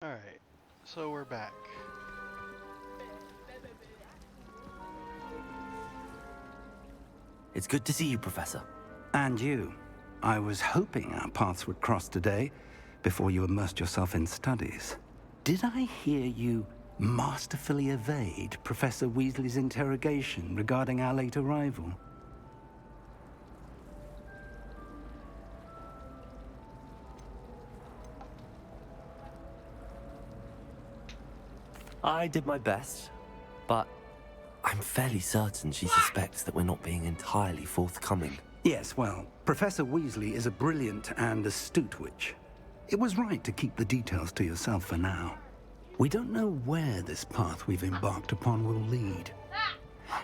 Alright, so we're back. It's good to see you, Professor. And you. I was hoping our paths would cross today, before you immersed yourself in studies. Did I hear you masterfully evade Professor Weasley's interrogation regarding our late arrival? I did my best, but I'm fairly certain she suspects that we're not being entirely forthcoming. Yes, well, Professor Weasley is a brilliant and astute witch. It was right to keep the details to yourself for now. We don't know where this path we've embarked upon will lead.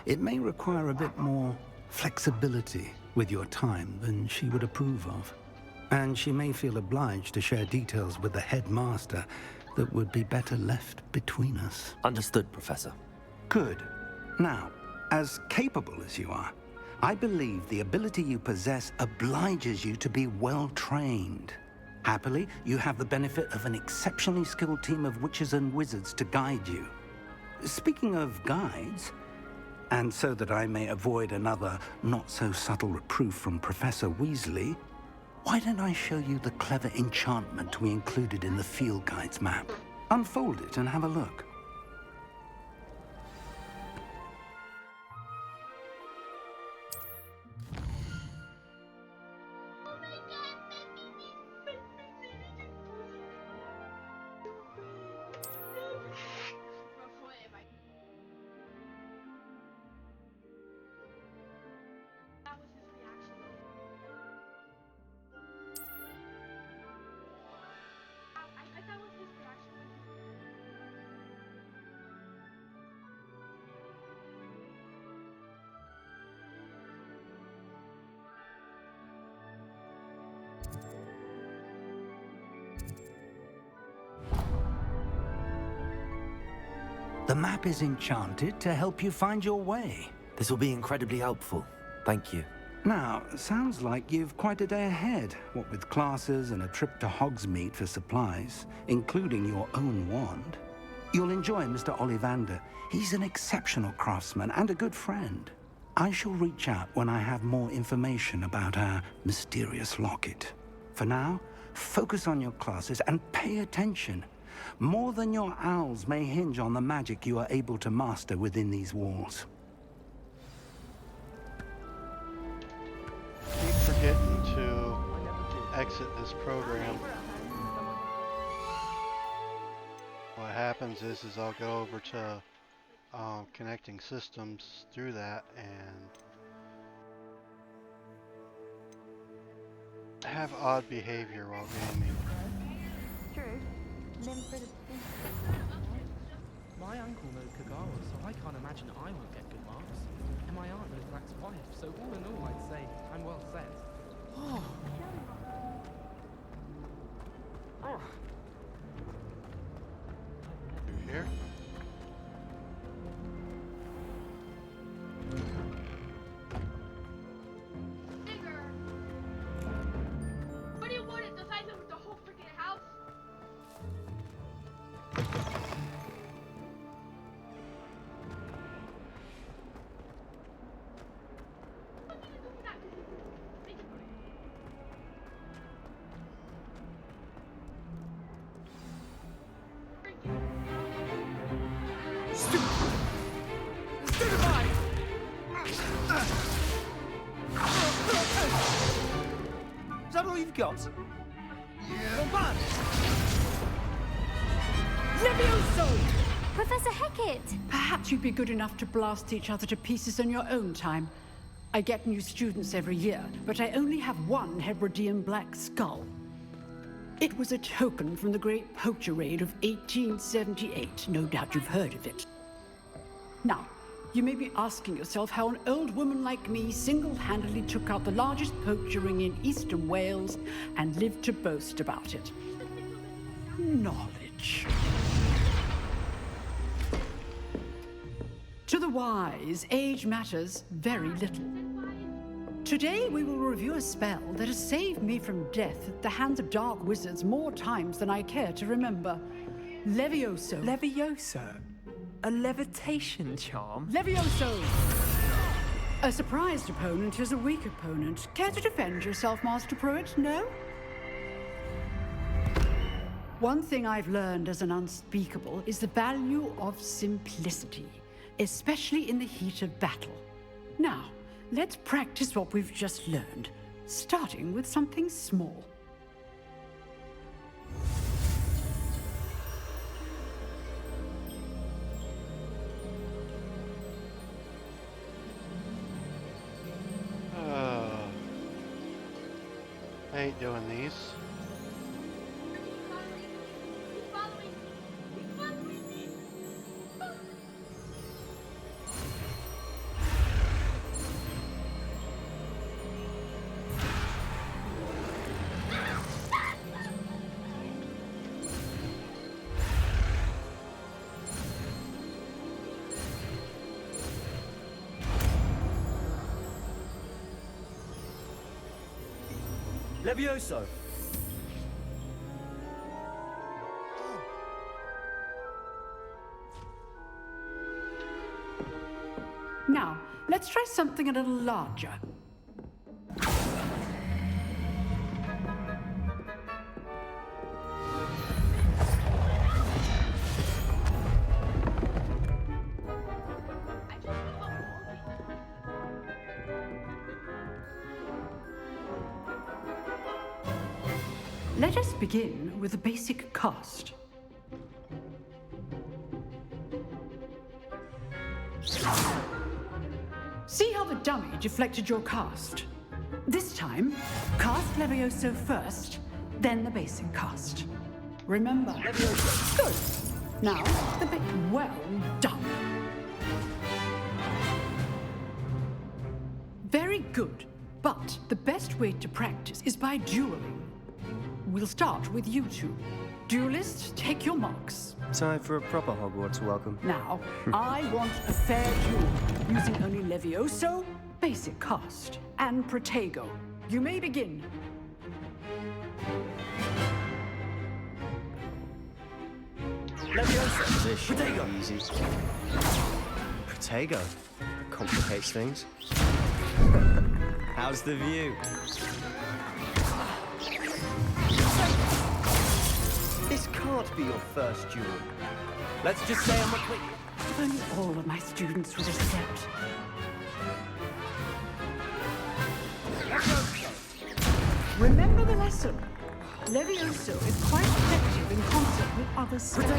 It may require a bit more flexibility with your time than she would approve of. And she may feel obliged to share details with the headmaster that would be better left between us. Understood, Professor. Good. Now, as capable as you are, I believe the ability you possess obliges you to be well trained. Happily, you have the benefit of an exceptionally skilled team of witches and wizards to guide you. Speaking of guides, and so that I may avoid another not-so-subtle reproof from Professor Weasley, why don't I show you the clever enchantment we included in the field guide's map? Unfold it and have a look. The map is enchanted to help you find your way. This will be incredibly helpful. Thank you. Now, sounds like you've quite a day ahead, what with classes and a trip to Hogsmeade for supplies, including your own wand. You'll enjoy Mr. Ollivander. He's an exceptional craftsman and a good friend. I shall reach out when I have more information about our mysterious locket. For now, focus on your classes and pay attention. More than your owls may hinge on the magic you are able to master within these walls. Keep forgetting to exit this program. What happens is I'll go over to connecting systems through that and have odd behavior while gaming. True. My uncle knows Kagawa, so I can't imagine I won't get good marks. And my aunt knows Black's wife, so all in all I'd say I'm well set. Oh. Through here? What do you want? It's the size of the whole freaking house? Is that all you've got? Professor Hecat! Perhaps you'd be good enough to blast each other to pieces in your own time. I get new students every year, but I only have one Hebridean black skull. It was a token from the Great Poacher Raid of 1878. No doubt you've heard of it. Now, you may be asking yourself how an old woman like me single-handedly took out the largest poacher ring in eastern Wales and lived to boast about it. Knowledge. To the wise, age matters very little. Today we will review a spell that has saved me from death at the hands of dark wizards more times than I care to remember. Levioso. Levioso? A levitation charm? Levioso! A surprised opponent is a weak opponent. Care to defend yourself, Master Pruitt? No? One thing I've learned as an unspeakable is the value of simplicity, especially in the heat of battle. Now, let's practice what we've just learned, starting with something small. I ain't doing these. He's following me. He's following me. Levioso! Now, let's try something a little larger. I just feel a Let us begin with a basic cast. See how the dummy deflected your cast? This time, cast Levioso first, then the basic cast. Remember, Levioso. Good. Now, the bit well done. Very good. But the best way to practice is by dueling. We'll start with you two. Duelists, take your marks. Time for a proper Hogwarts welcome. Now, I want a fair duel, using only Levioso, basic cast, and Protego. You may begin. Levioso! This should Protego. be easy. Protego? Complicates things. How's the view? This can't be your first duel. Let's just say I'm a quick... If only all of my students would accept. Remember the lesson. Levioso is quite effective in concert with other spells.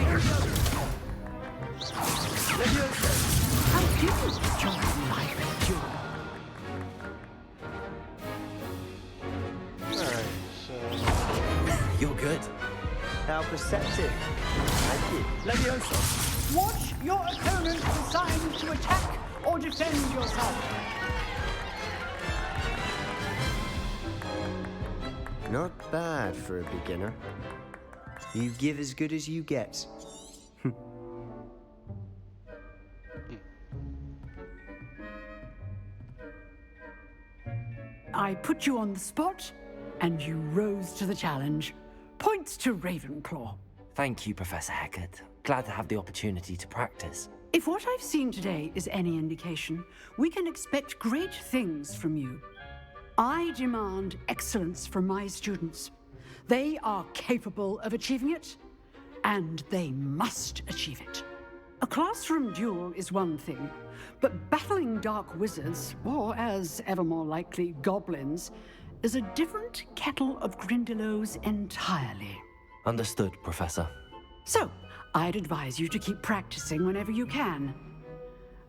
Levioso! How do you join life duel? Alright, so You're good. How perceptive. Thank you. Levioso! Watch your opponent decide to attack or defend yourself. Not bad for a beginner. You give as good as you get. I put you on the spot, and you rose to the challenge. Points to Ravenclaw. Thank you, Professor Hecat. Glad to have the opportunity to practice. If what I've seen today is any indication, we can expect great things from you. I demand excellence from my students. They are capable of achieving it, and they must achieve it. A classroom duel is one thing, but battling dark wizards, or as ever more likely, goblins, is a different kettle of Grindylows entirely. Understood, Professor. So, I'd advise you to keep practicing whenever you can.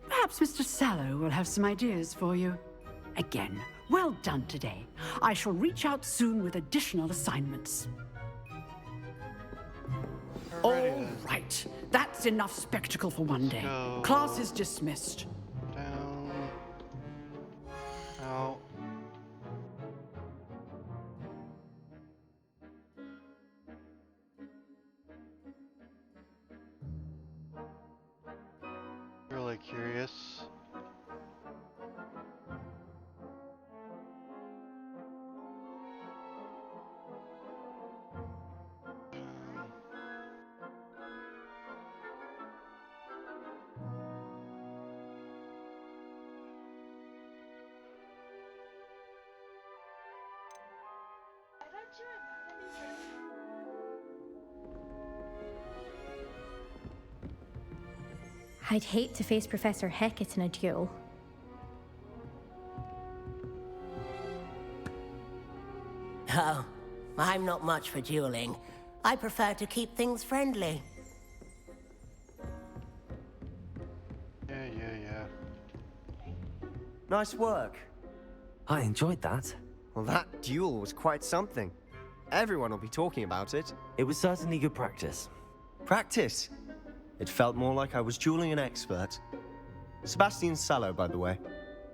Perhaps Mr. Sallow will have some ideas for you. Again, well done today. I shall reach out soon with additional assignments. alrighty All then. right, that's enough spectacle for one day. go. Class is dismissed. Down. Out. Really curious. I'd hate to face Professor Hecat in a duel. Oh, I'm not much for dueling. I prefer to keep things friendly. Yeah. Nice work. I enjoyed that. Well, that duel was quite something. Everyone will be talking about it. It was certainly good practice. Practice? It felt more like I was dueling an expert. Sebastian Sallow, by the way.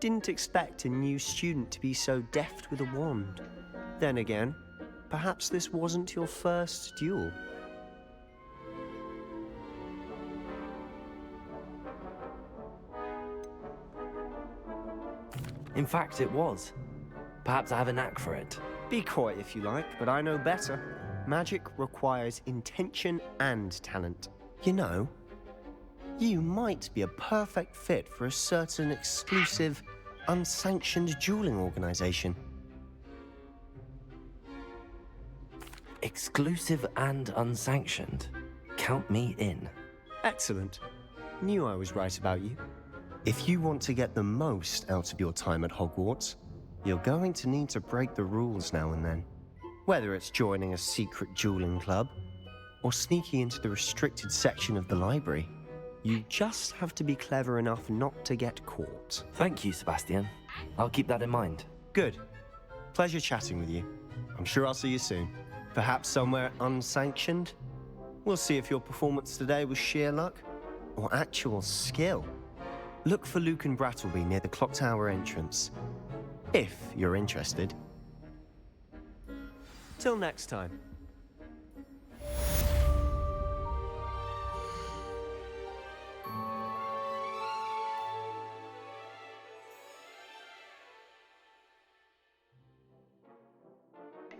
Didn't expect a new student to be so deft with a wand. Then again, perhaps this wasn't your first duel. In fact, it was. Perhaps I have a knack for it. Be coy if you like, but I know better. Magic requires intention and talent. You know, you might be a perfect fit for a certain exclusive, unsanctioned dueling organization. Exclusive and unsanctioned. Count me in. Excellent. Knew I was right about you. If you want to get the most out of your time at Hogwarts, you're going to need to break the rules now and then. Whether it's joining a secret dueling club, or sneaking into the restricted section of the library, you just have to be clever enough not to get caught. Thank you, Sebastian. I'll keep that in mind. Good. Pleasure chatting with you. I'm sure I'll see you soon. Perhaps somewhere unsanctioned? We'll see if your performance today was sheer luck or actual skill. Look for Luke and Brattleby near the clock tower entrance, if you're interested. Till next time.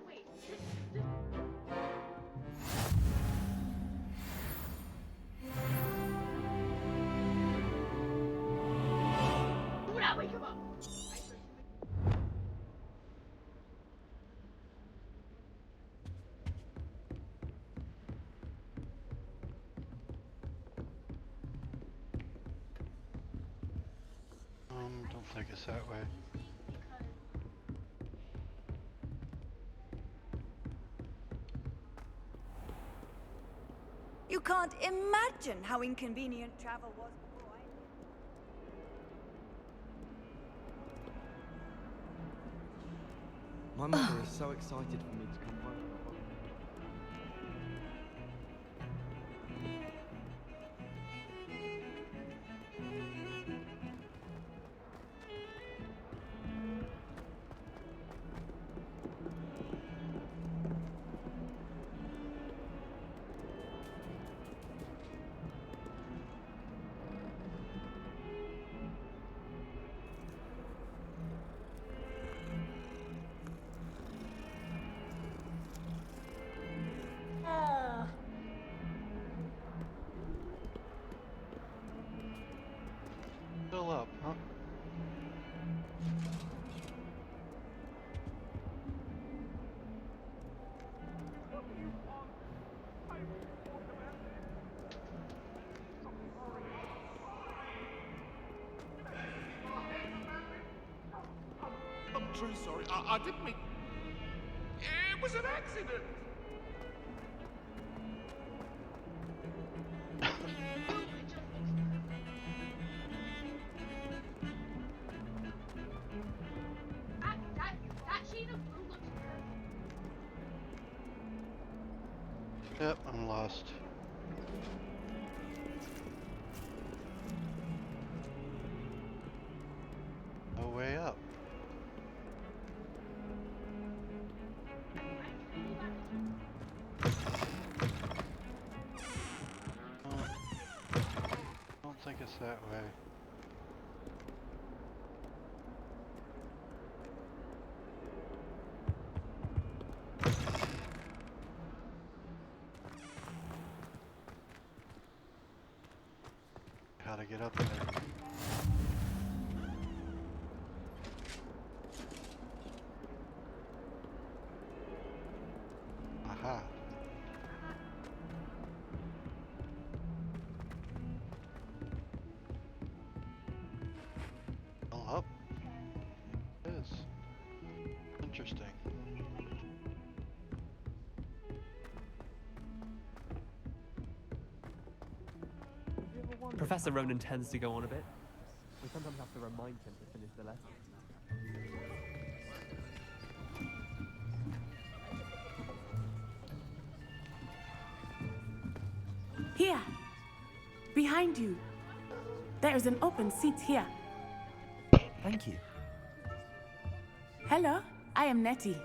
Wait, do not wake him up! Don't think it's that way. You can't imagine how inconvenient travel was before I... My mother is so excited for me to come home. Still up, huh? I'm truly sorry. I didn't mean... It was an accident! That shade of blue looks perfect. Yep, I'm lost. No way up. Don't think it's that way. How to get up there. Aha. Professor Ronan tends to go on a bit. We sometimes have to remind him to finish the lesson. Here, behind you. There is an open seat here. Thank you. Hello, I am Nettie.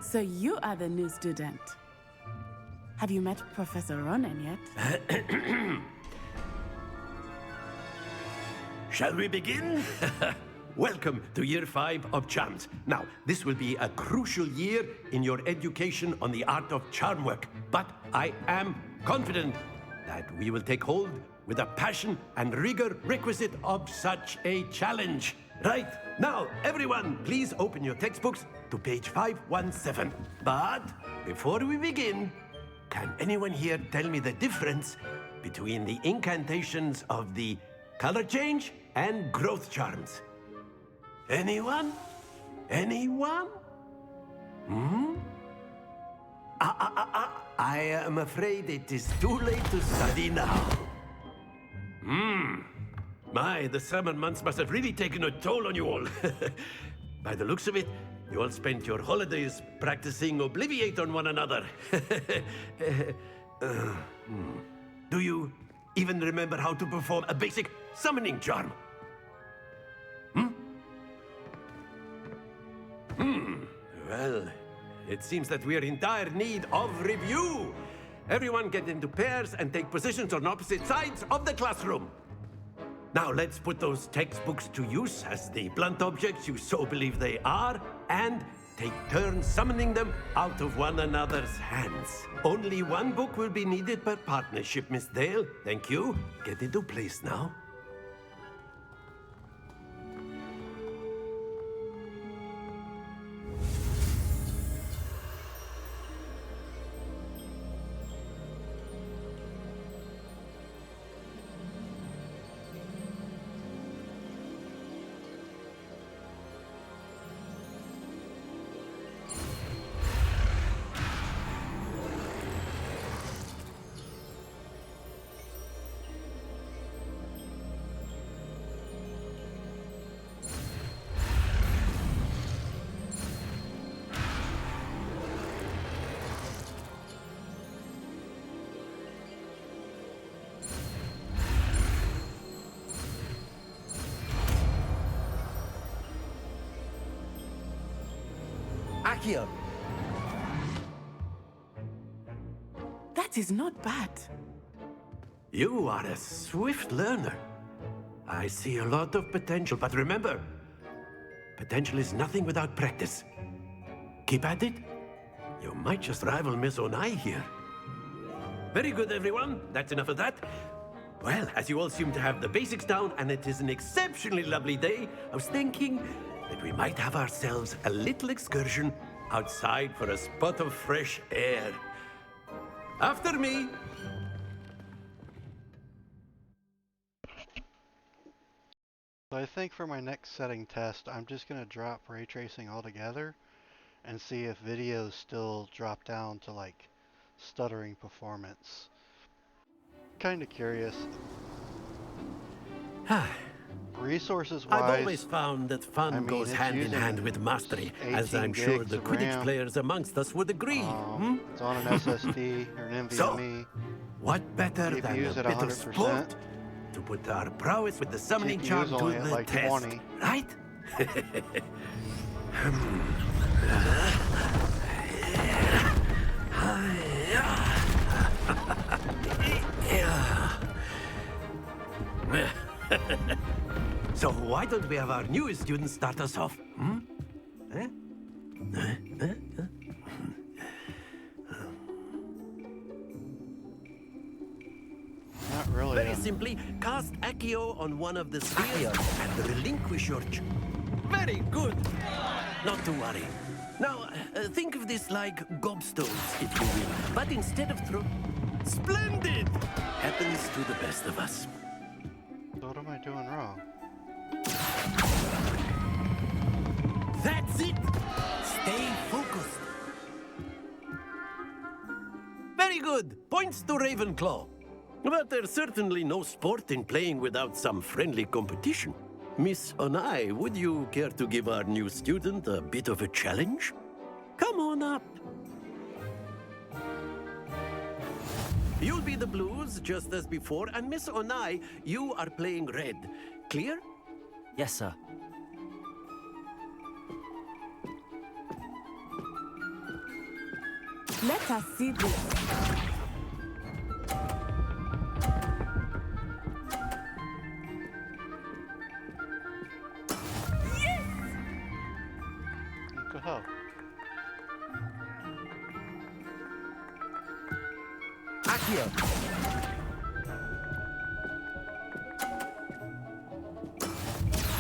So you are the new student. Have you met Professor Ronan yet? Shall we begin? Welcome to Year 5 of Charms. Now, this will be a crucial year in your education on the art of charm work, but I am confident that we will take hold with the passion and rigor requisite of such a challenge. Right, now, everyone, please open your textbooks to page 517. But before we begin, can anyone here tell me the difference between the incantations of the color change and growth charms? Anyone? Anyone? I am afraid it is too late to study now. My, the summer months must have really taken a toll on you all. By the looks of it, you all spent your holidays practicing Obliviate on one another. Do you even remember how to perform a basic summoning charm? Well, it seems that we are in dire need of review. Everyone get into pairs and take positions on opposite sides of the classroom. Now let's put those textbooks to use as the blunt objects you so believe they are, and take turns summoning them out of one another's hands. Only one book will be needed per partnership, Miss Dale. Thank you. Get into place now. Accio. That is not bad. You are a swift learner. I see a lot of potential, but remember, potential is nothing without practice. Keep at it. You might just rival Miss Onai here. Very good, everyone. That's enough of that. Well, as you all seem to have the basics down, and it is an exceptionally lovely day, I was thinking that we might have ourselves a little excursion outside for a spot of fresh air. After me. So I think for my next setting test, I'm just going to drop ray tracing altogether and see if videos still drop down to like stuttering performance. Kind of curious. Resources wise, I've always found that fun goes hand in hand with mastery, as I'm sure the Quidditch players amongst us would agree. It's on an SSD or an NVMe. So, what better than a GPU's bit at of 100%. sport to put our prowess with the summoning charm GPU's to only at the like test, 20. right? So why don't we have our newest student start us off? Not really. Very simply, cast Accio on one of the spheres and relinquish your... Very good! Not to worry. Now, think of this like gobstones, if you will. But instead of throw... Splendid! Happens to the best of us. What am I doing wrong? That's it! Stay focused. Very good. Points to Ravenclaw. But there's certainly no sport in playing without some friendly competition. Miss Onai, would you care to give our new student a bit of a challenge? Come on up. You'll be the blues, just as before, and Miss Onai, you are playing red. Clear? Yes, sir. Let us see this. Good help. Accio!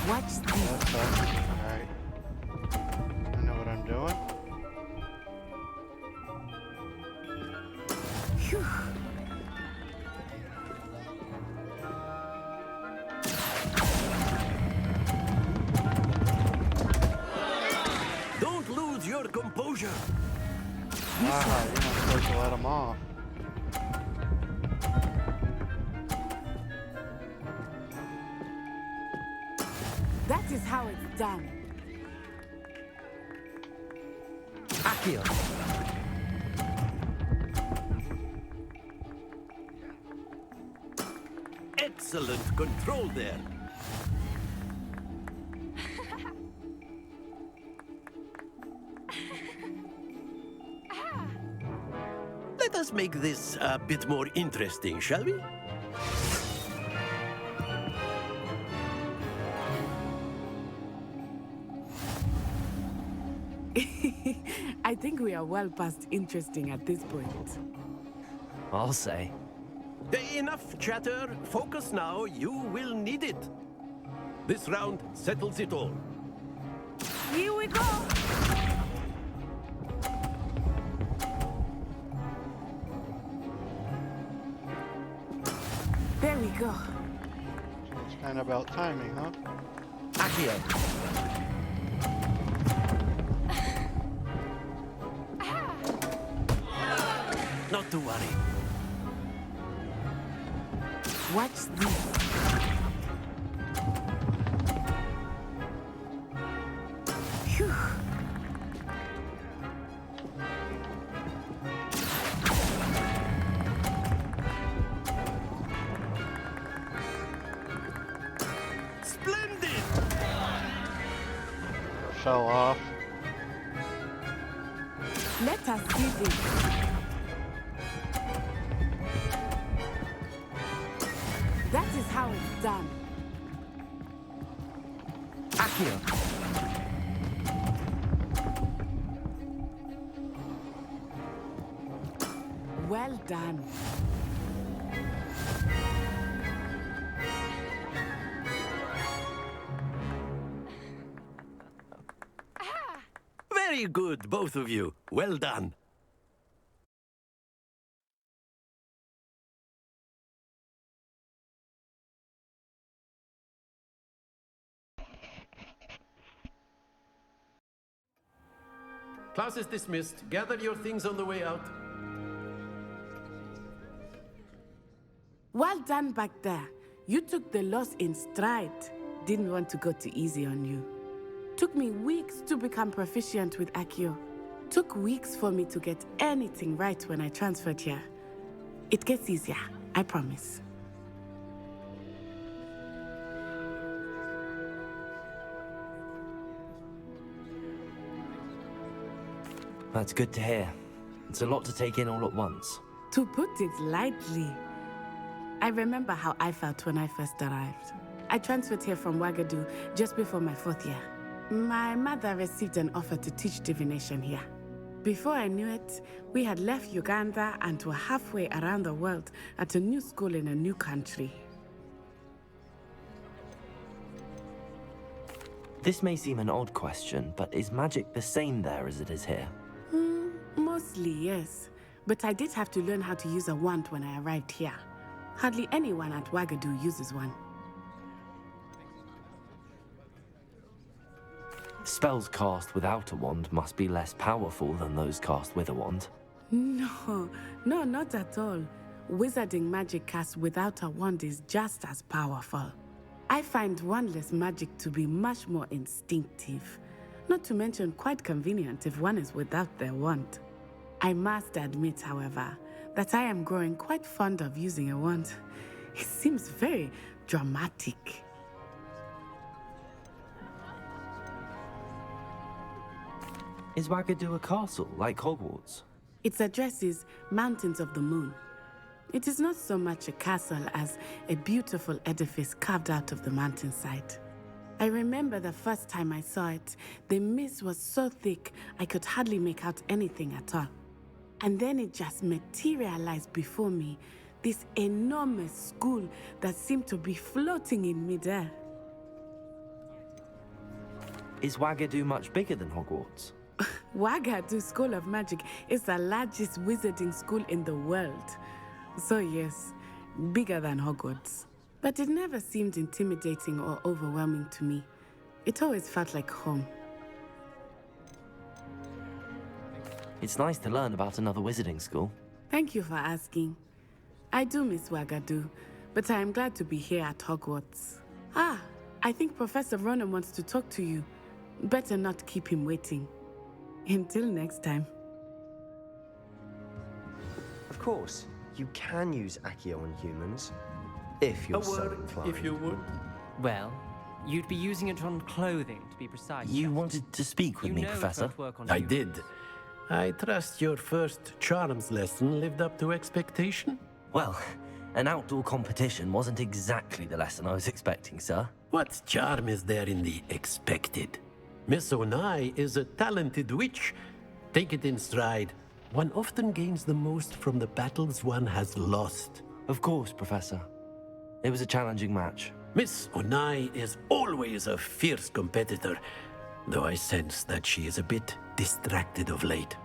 Watch this. Alright. I know what I'm doing. Phew. Don't lose your composure. You're not supposed to let him off. That is how it's done. Accio! Excellent control there. Let us make this a bit more interesting, shall we? I think we are well past interesting at this point. I'll say. Enough chatter. Focus now. You will need it. This round settles it all. Here we go! There we go. It's kind of about timing, huh? Accio! Not to worry. Watch this. Phew. Splendid! Fell off. Let us see this. That is how it's done. Accio! Well done. Very good, both of you. Well done. Class is dismissed. Gather your things on the way out. Well done back there. You took the loss in stride. Didn't want to go too easy on you. Took me weeks to become proficient with Accio. Took weeks for me to get anything right when I transferred here. It gets easier, I promise. That's good to hear. It's a lot to take in all at once. To put it lightly, I remember how I felt when I first arrived. I transferred here from Ouagadougou just before my 4th year. My mother received an offer to teach divination here. Before I knew it, we had left Uganda and were halfway around the world at a new school in a new country. This may seem an odd question, but is magic the same there as it is here? Mostly, yes. But I did have to learn how to use a wand when I arrived here. Hardly anyone at Ouagadougou uses one. Spells cast without a wand must be less powerful than those cast with a wand. No, not at all. wizarding magic cast without a wand is just as powerful. I find wandless magic to be much more instinctive, not to mention quite convenient if one is without their wand. I must admit, however, that I am growing quite fond of using a wand. It seems very dramatic. Is Wagadu a castle like Hogwarts? Its address is Mountains of the Moon. It is not so much a castle as a beautiful edifice carved out of the mountainside. I remember the first time I saw it, the mist was so thick I could hardly make out anything at all. And then it just materialized before me, this enormous school that seemed to be floating in midair. Is Wagadu much bigger than Hogwarts? Wagadu School of Magic is the largest wizarding school in the world. So yes, bigger than Hogwarts. But it never seemed intimidating or overwhelming to me. It always felt like home. It's nice to learn about another wizarding school. Thank you for asking. I do miss Wagadu, but I am glad to be here at Hogwarts. Ah, I think Professor Ronan wants to talk to you. Better not keep him waiting. Until next time. Of course, you can use Accio on humans, if you're so inclined. If you would. Well, you'd be using it on clothing, to be precise. You wanted to speak with me, Professor? I did. I trust your first charms lesson lived up to expectation? Well, an outdoor competition wasn't exactly the lesson I was expecting, sir. What charm is there in the expected? Miss Onai is a talented witch. Take it in stride. One often gains the most from the battles one has lost. Of course, Professor. It was a challenging match. Miss Onai is always a fierce competitor, though I sense that she is a bit distracted of late.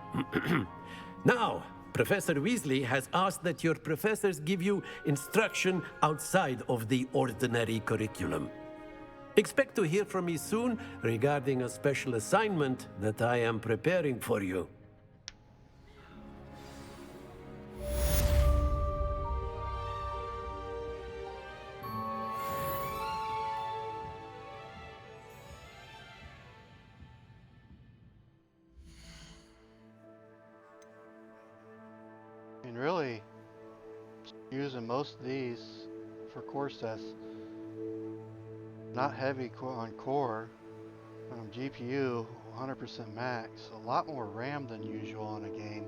Now, Professor Weasley has asked that your professors give you instruction outside of the ordinary curriculum. Expect to hear from me soon regarding a special assignment that I am preparing for you. I mean, really, using most of these for core sets. Not heavy on core. GPU 100% max. A lot more RAM than usual in a game.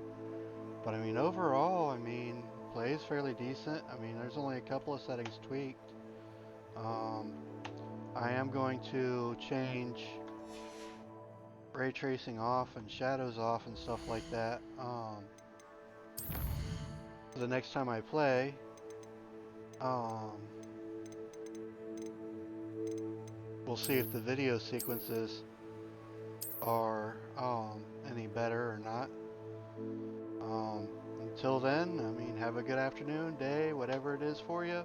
But I mean, overall, I mean, plays fairly decent. I mean, there's only a couple of settings tweaked. I am going to change ray tracing off and shadows off and stuff like that. The next time I play, we'll see if the video sequences are any better or not. Until then, I mean, have a good afternoon, day, whatever it is for you.